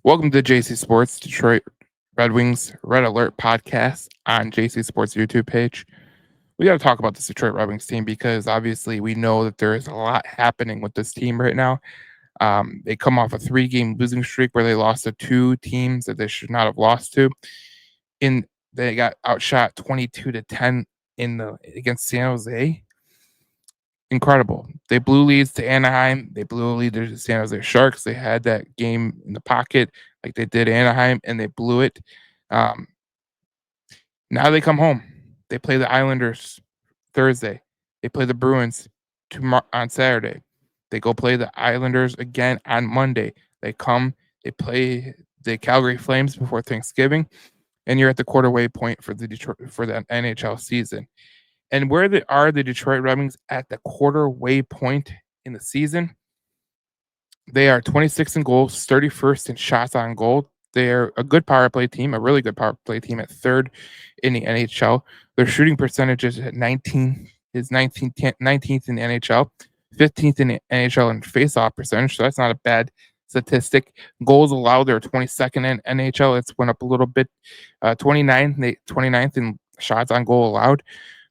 Welcome to JC Sports Detroit Red Wings Red Alert podcast on JC Sports YouTube page. We got to talk about this Detroit Red Wings team because obviously we know that there is a lot happening with this team right now. They come off a 3-game losing streak where they lost to two teams that they should not have lost to. In They got outshot 22-10 in the against San Jose. Incredible. They blew leads to Anaheim. They blew a lead to the San Jose Sharks. They had that game in the pocket like they did Anaheim, and they blew it. Um, Now they come home. They play the Islanders Thursday. They play the Bruins on Saturday. They go play the Islanders again on Monday. They come. They play the Calgary Flames before Thanksgiving, and you're at the quarterway point for the NHL season. And are the Detroit Red Wings at the quarter-way point in the season? They are 26 in goals, 31st in shots on goal. They're a good power play team, a really good power play team at third in the NHL. Their shooting percentage is at 19th in the NHL, 15th in the NHL in faceoff percentage. So that's not a bad statistic. Goals allowed, they're 22nd in NHL. It's went up a little bit. 29th in shots on goal allowed.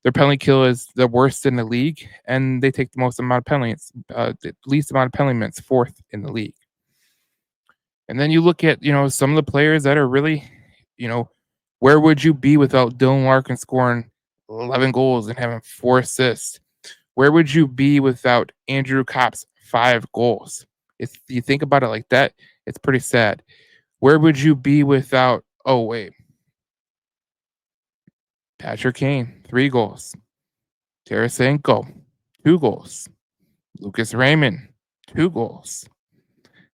Their penalty kill is the worst in the league, and they take the most amount of penalties, the least amount of penalty minutes, fourth in the league. And then you look at some of the players that are really, you know, where would you be without Dylan Larkin scoring 11 goals and having 4 assists? Where would you be without Andrew Copp's 5 goals? If you think about it like that, it's pretty sad. Where would you be without? Oh wait, Patrick Kane, 3 goals. Tarasenko, 2 goals. Lucas Raymond, 2 goals.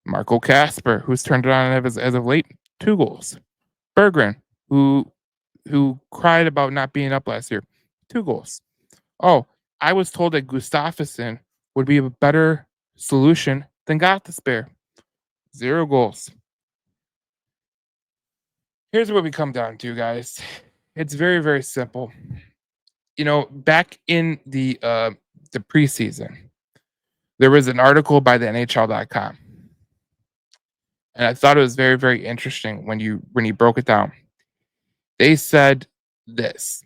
Marco Casper, who's turned it on as of late, 2 goals. Berggren, who cried about not being up last year, 2 goals. Oh, I was told that Gustafsson would be a better solution than Gothisbehere. 0 goals. Here's what we come down to, guys. It's very, very simple. Back in the preseason, there was an article by the NHL.com, and I thought it was very, very interesting when you broke it down. They said this: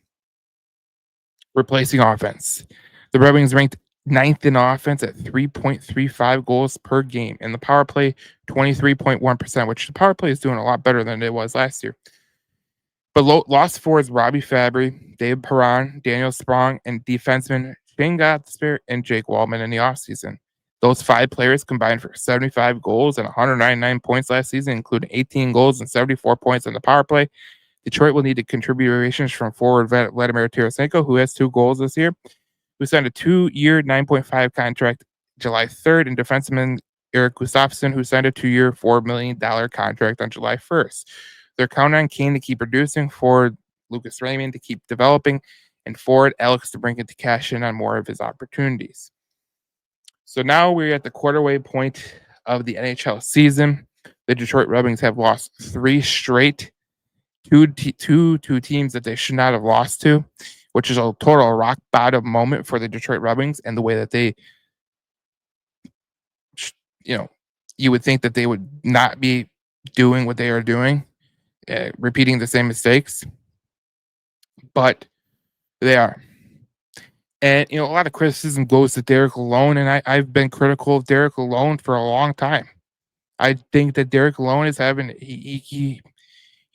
replacing offense. The Red Wings ranked ninth in offense at 3.35 goals per game, and the power play 23.1%, which the power play is doing a lot better than it was last year. But lost forwards Robbie Fabry, Dave Perron, Daniel Sprong, and defenseman Shane Gothisbehere and Jake Waldman in the offseason. Those 5 players combined for 75 goals and 199 points last season, including 18 goals and 74 points on the power play. Detroit will need to contributions from forward Vladimir Tarasenko, who has 2 goals this year, who signed a 2-year, 9.5 contract July 3rd, and defenseman Eric Gustafsson, who signed a 2-year, $4 million contract on July 1st. They're counting on Kane to keep producing, forward Lucas Raymond to keep developing, and forward Alex DeBrincat to cash in on more of his opportunities. So now we're at the quarterway point of the NHL season. The Detroit Red Wings have lost 3 straight, two teams that they should not have lost to, which is a total rock bottom moment for the Detroit Red Wings, and the way that they, you would think that they would not be doing what they are doing, repeating the same mistakes, but they are. And a lot of criticism goes to Derek Lalonde, and I've been critical of Derek Lalonde for a long time. I think that Derek Lalonde is having he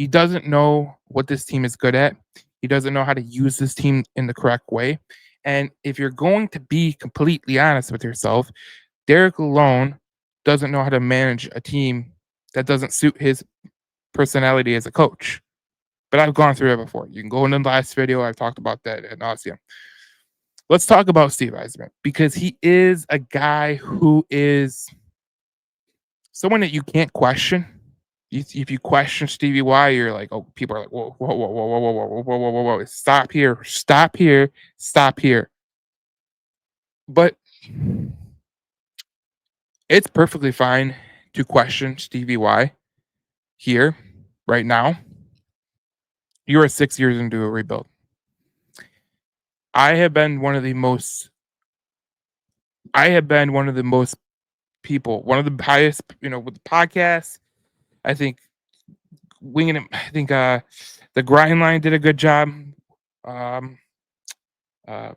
doesn't know what this team is good at. He doesn't know how to use this team in the correct way. And if you're going to be completely honest with yourself, Derek Lalonde doesn't know how to manage a team that doesn't suit his personality as a coach. But I've gone through that before. You can go into the last video. I've talked about that ad nauseum. Let's talk about Steve Yzerman, because he is a guy who is someone that you can't question. If you question Stevie Y, you're like, oh, people are like, whoa, whoa, whoa, whoa, whoa, whoa, whoa, whoa, whoa, whoa, whoa, stop here, stop here, stop here. But it's perfectly fine to question Stevie Y here, right now. You are 6 years into a rebuild. I have been one of the most people, one of the highest, with the podcast. I think winging it. I think the grind line did a good job. Um, uh,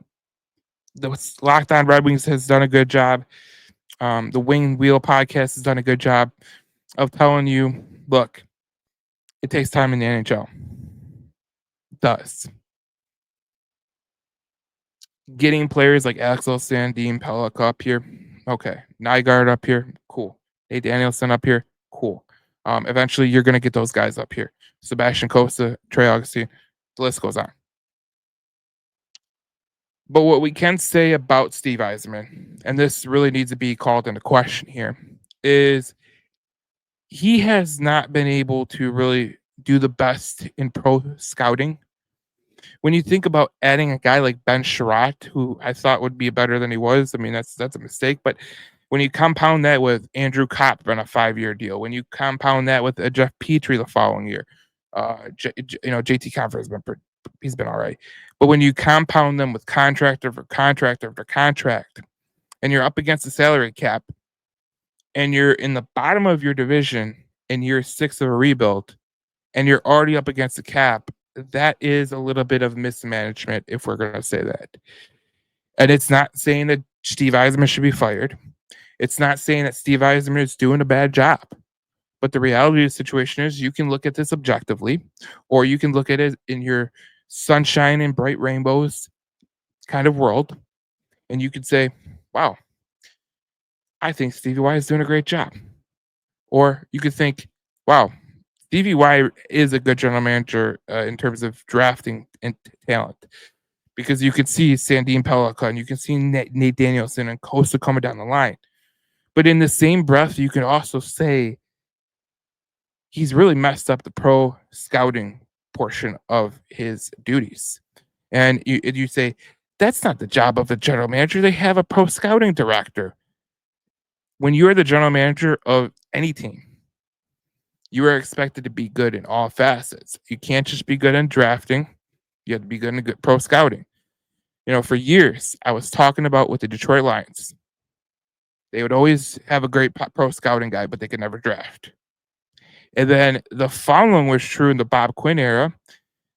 the Locked On Red Wings has done a good job. The Wing Wheel podcast has done a good job of telling you, look, it takes time in the NHL. It does. Getting players like Axel Sandin, Pellick up here, okay. Nygaard up here, cool. Nate Danielson up here, cool. Eventually, you're going to get those guys up here. Sebastian Costa, Trey Augustine, the list goes on. But what we can say about Steve Yzerman, and this really needs to be called into question here, is he has not been able to really do the best in pro scouting. When you think about adding a guy like Ben Sherratt, who I thought would be better than he was, I mean that's a mistake. But when you compound that with Andrew Kopp on a 5-year deal, when you compound that with a Jeff Petrie the following year, JT Compher he's been all right. But when you compound them with contract after contract after contract, and you're up against the salary cap, and you're in the bottom of your division in year 6 of a rebuild, and you're already up against the cap, that is a little bit of mismanagement, if we're going to say that. And it's not saying that Steve Yzerman should be fired. It's not saying that Steve Yzerman is doing a bad job. But the reality of the situation is you can look at this objectively, or you can look at it in your sunshine and bright rainbows kind of world, and you could say, wow, I think Stevie Y is doing a great job. Or you could think, wow, Stevie Y is a good general manager in terms of drafting and talent, because you can see Sandin Pellick and you can see Nate Danielson and Costa coming down the line. But in the same breath, you can also say he's really messed up the pro scouting portion of his duties. And you say, that's not the job of a general manager. They have a pro scouting director. When you're the general manager of any team, you are expected to be good in all facets. You can't just be good in drafting. You have to be good in good pro scouting. For years, I was talking about with the Detroit Lions. They would always have a great pro scouting guy, but they could never draft. And then the following was true in the Bob Quinn era.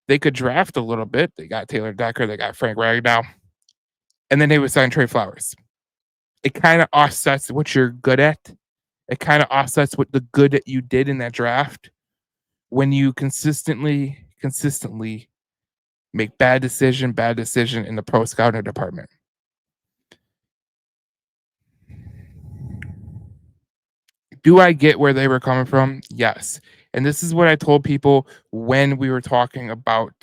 They could draft a little bit. They got Taylor Decker. They got Frank Ragnow. And then they would sign Trey Flowers. It kind of offsets what you're good at. It kind of offsets what the good that you did in that draft when you consistently make bad decision in the pro scouting department. Do I get where they were coming from? Yes. And this is what I told people when we were talking about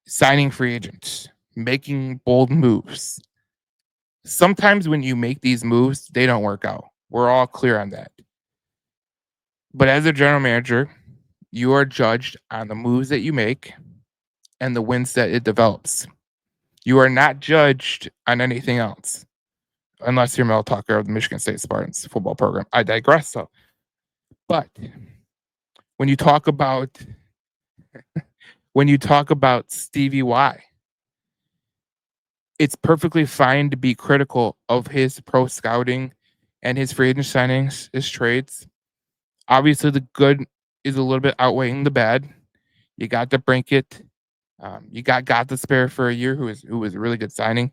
signing free agents, making bold moves. Sometimes when you make these moves, they don't work out. We're all clear on that. But as a general manager, you are judged on the moves that you make and the wins that it develops. You are not judged on anything else, unless you're Mel Tucker of the Michigan State Spartans football program. I digress, though. But when you talk about Stevie Y, it's perfectly fine to be critical of his pro scouting and his free agent signings, his trades. Obviously, the good is a little bit outweighing the bad. You got the Brinkett. You got the spare for a year, who was a really good signing.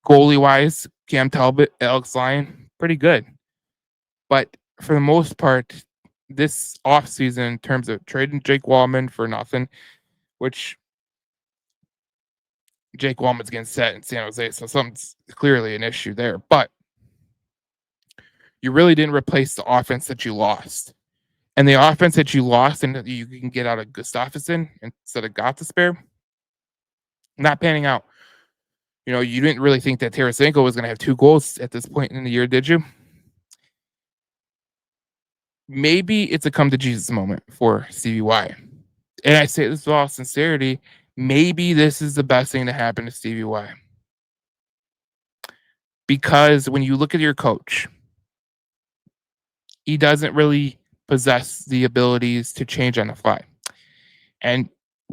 Goalie wise, Cam Talbot, Alex Lyon, pretty good. But for the most part, this offseason, in terms of trading Jake Walman for nothing, which Jake Walman's getting set in San Jose, so something's clearly an issue there. But you really didn't replace the offense that you lost. And the offense that you lost and that you can get out of Gustafsson instead of Gothisbehere, not panning out. You didn't really think that Tarasenko was going to have 2 goals at this point in the year, did you? Maybe it's a come to Jesus moment for Stevie Y. And I say this with all sincerity, maybe this is the best thing to happen to Stevie Y. Because when you look at your coach, he doesn't really possess the abilities to change on the fly. And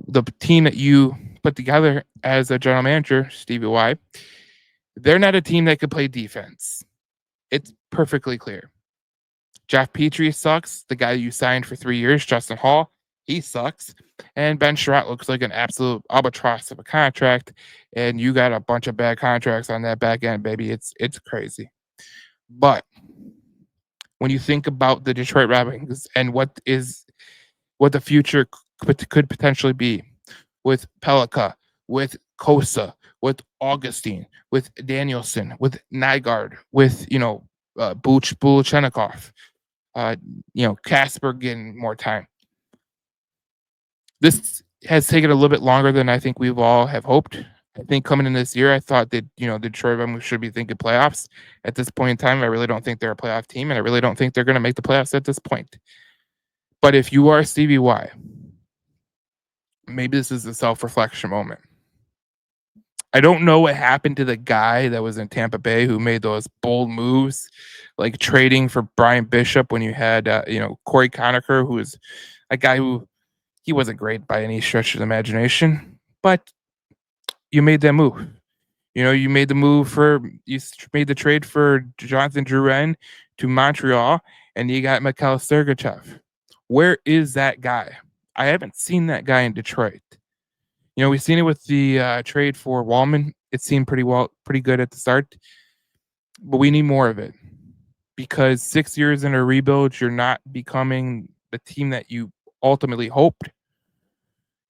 the team that you put together as a general manager, Stevie Y, they're not a team that could play defense. It's perfectly clear. Jeff Petrie sucks. The guy you signed for 3 years, Justin Hall, he sucks. And Ben Sherratt looks like an absolute albatross of a contract. And you got a bunch of bad contracts on that back end, baby. It's crazy. But when you think about the Detroit Red Wings and what the future could potentially be with Pelika, with Kosa, with Augustine, with Danielson, with Nygaard, with Bulchenikov, Casper getting more time. This has taken a little bit longer than I think we've all have hoped. I think coming in this year, I thought that the Detroit Red Wings should be thinking playoffs. At this point in time, I really don't think they're a playoff team, and I really don't think they're going to make the playoffs at this point. But if you are Stevie Y, maybe this is a self-reflection moment. I don't know what happened to the guy that was in Tampa Bay who made those bold moves, like trading for Brian Bishop when you had, Corey Conacher, who was a guy who he wasn't great by any stretch of the imagination, but you made that move. You made the made the trade for Jonathan Drouin to Montreal, and you got Mikhail Sergachev. Where is that guy? I haven't seen that guy in Detroit. We've seen it with the trade for Wallman. It seemed pretty good at the start, but we need more of it because 6 years in a rebuild, you're not becoming the team that you ultimately hoped,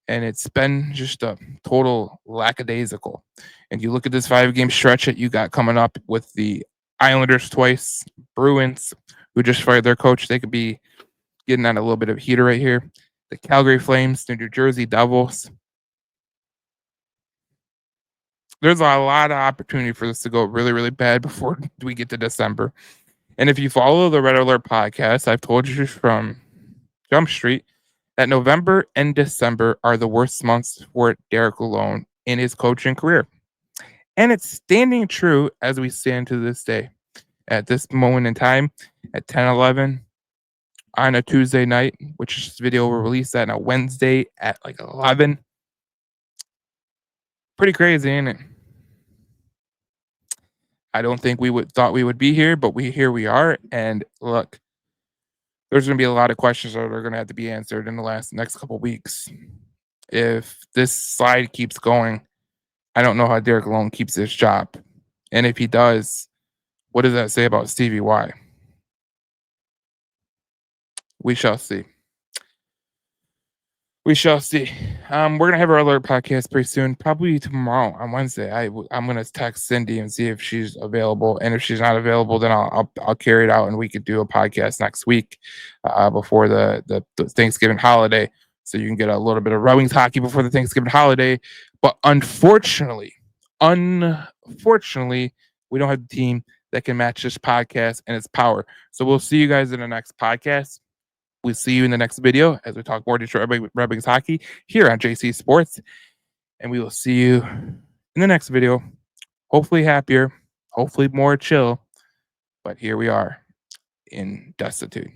and it's been just a total lackadaisical. And you look at this 5-game stretch that you got coming up with the Islanders twice, Bruins, who just fired their coach. They could be getting on a little bit of heater right here. The Calgary Flames, the New Jersey Devils. There's a lot of opportunity for this to go really, really bad before we get to December. And if you follow the Red Alert podcast, I've told you from Jump Street that November and December are the worst months for Derek Lalonde in his coaching career. And it's standing true as we stand to this day. At this moment in time, at 10:11 on a Tuesday night, which this video will release on a Wednesday at like 11. Pretty crazy, ain't it? I don't think we thought we would be here, but here we are. And look, there's going to be a lot of questions that are going to have to be answered in the next couple of weeks. If this slide keeps going, I don't know how Derek Lalonde keeps his job. And if he does, what does that say about Stevie Y? We shall see. We shall see. We're gonna have our alert podcast pretty soon, probably tomorrow on Wednesday. I'm gonna text Cindy and see if she's available, and if she's not available, then I'll carry it out, and we could do a podcast next week before the Thanksgiving holiday, so you can get a little bit of Red Wings hockey before the Thanksgiving holiday. But unfortunately, we don't have a team that can match this podcast and its power. So we'll see you guys in the next podcast. We'll see you in the next video as we talk more Detroit Red Wings hockey here on JC Sports. And we will see you in the next video. Hopefully happier, hopefully more chill. But here we are in destitute.